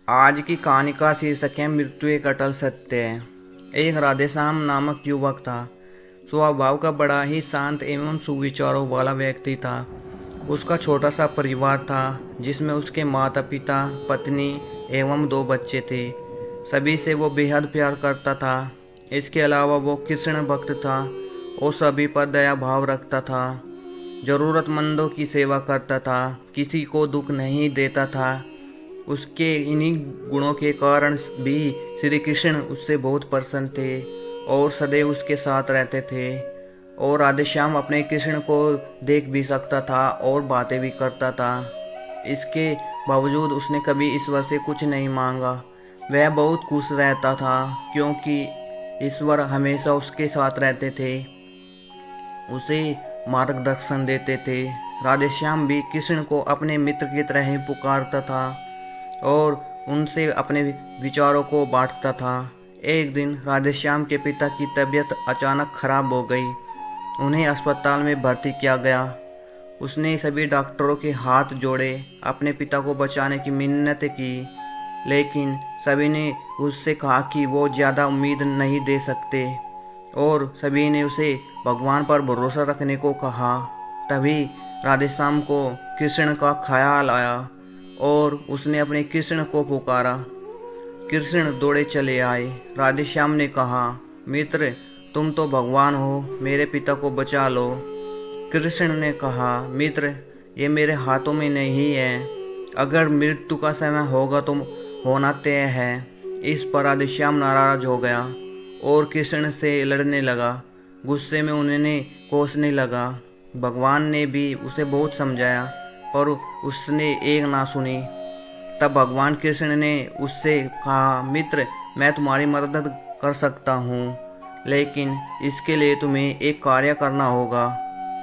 आज की कहानी का शीर्षक है मृत्यु एक अटल सत्य है। एक राधेश्याम नामक युवक था। स्वभाव का बड़ा ही शांत एवं सुविचारों वाला व्यक्ति था। उसका छोटा सा परिवार था जिसमें उसके माता पिता, पत्नी एवं 2 बच्चे थे। सभी से वो बेहद प्यार करता था। इसके अलावा वो कृष्ण भक्त था और सभी पर दया भाव रखता था। ज़रूरतमंदों की सेवा करता था, किसी को दुख नहीं देता था। उसके इन्हीं गुणों के कारण भी श्री कृष्ण उससे बहुत प्रसन्न थे और सदैव उसके साथ रहते थे। और राधेश्याम अपने कृष्ण को देख भी सकता था और बातें भी करता था। इसके बावजूद उसने कभी ईश्वर से कुछ नहीं मांगा। वह बहुत खुश रहता था क्योंकि ईश्वर हमेशा उसके साथ रहते थे, उसे मार्गदर्शन देते थे। राधेश्याम भी कृष्ण को अपने मित्र की तरह ही पुकारता था और उनसे अपने विचारों को बांटता था। एक दिन राधेश्याम के पिता की तबीयत अचानक खराब हो गई। उन्हें अस्पताल में भर्ती किया गया। उसने सभी डॉक्टरों के हाथ जोड़े, अपने पिता को बचाने की मिन्नत की, लेकिन सभी ने उससे कहा कि वो ज़्यादा उम्मीद नहीं दे सकते और सभी ने उसे भगवान पर भरोसा रखने को कहा। तभी राधेश्याम को कृष्ण का ख्याल आया और उसने अपने कृष्ण को पुकारा। कृष्ण दौड़े चले आए। राधेश्याम ने कहा, मित्र, तुम तो भगवान हो, मेरे पिता को बचा लो। कृष्ण ने कहा, मित्र, ये मेरे हाथों में नहीं है। अगर मृत्यु का समय होगा तो होना तय है। इस पर राधेश्याम नाराज हो गया और कृष्ण से लड़ने लगा। गुस्से में उन्हें कोसने लगा। भगवान ने भी उसे बहुत समझाया पर उसने एक ना सुनी। तब भगवान कृष्ण ने उससे कहा, मित्र, मैं तुम्हारी मदद कर सकता हूँ, लेकिन इसके लिए तुम्हें एक कार्य करना होगा।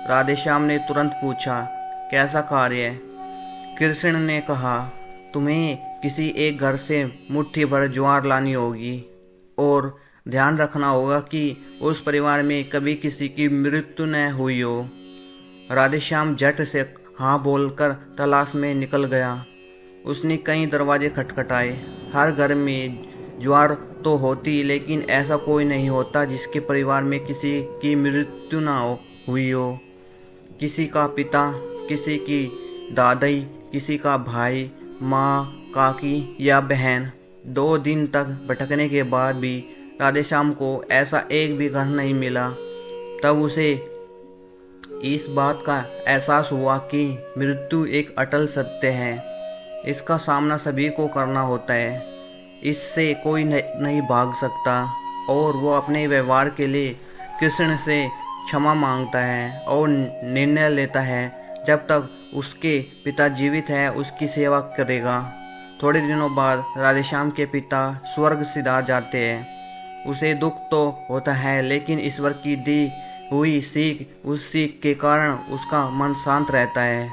राधेश्याम ने तुरंत पूछा, कैसा कार्य? कृष्ण ने कहा, तुम्हें किसी एक घर से मुट्ठी भर ज्वार लानी होगी और ध्यान रखना होगा कि उस परिवार में कभी किसी की मृत्यु न हुई हो। राधेश्याम झट से हाँ बोलकर तलाश में निकल गया। उसने कई दरवाजे खटखटाए। हर घर में ज्वार तो होती, लेकिन ऐसा कोई नहीं होता जिसके परिवार में किसी की मृत्यु ना हुई हो। किसी का पिता, किसी की दादी, किसी का भाई, माँ, काकी या बहन। 2 दिन तक भटकने के बाद भी राधेश्याम को ऐसा एक भी घर नहीं मिला। तब उसे इस बात का एहसास हुआ कि मृत्यु एक अटल सत्य है। इसका सामना सभी को करना होता है। इससे कोई नहीं भाग सकता और वो अपने व्यवहार के लिए कृष्ण से क्षमा मांगता है और निर्णय लेता है जब तक उसके पिता जीवित है उसकी सेवा करेगा। थोड़े दिनों बाद राधेश्याम के पिता स्वर्ग सिधार जाते हैं। उसे दुख तो होता है, लेकिन ईश्वर की दी हुई उस सीख के कारण उसका मन शांत रहता है।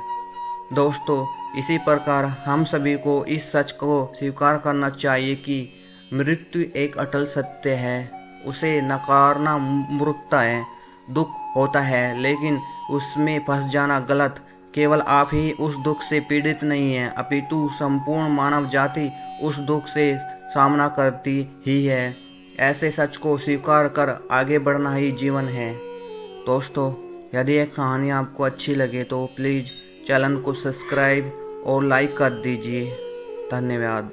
दोस्तों, इसी प्रकार हम सभी को इस सच को स्वीकार करना चाहिए कि मृत्यु एक अटल सत्य है। उसे नकारना मूर्खता है। दुख होता है, लेकिन उसमें फंस जाना गलत। केवल आप ही उस दुख से पीड़ित नहीं हैं, अपितु संपूर्ण मानव जाति उस दुख से सामना करती ही है। ऐसे सच को स्वीकार कर आगे बढ़ना ही जीवन है। दोस्तों, यदि यह कहानी आपको अच्छी लगे तो प्लीज़ चैनल को सब्सक्राइब और लाइक कर दीजिए। धन्यवाद।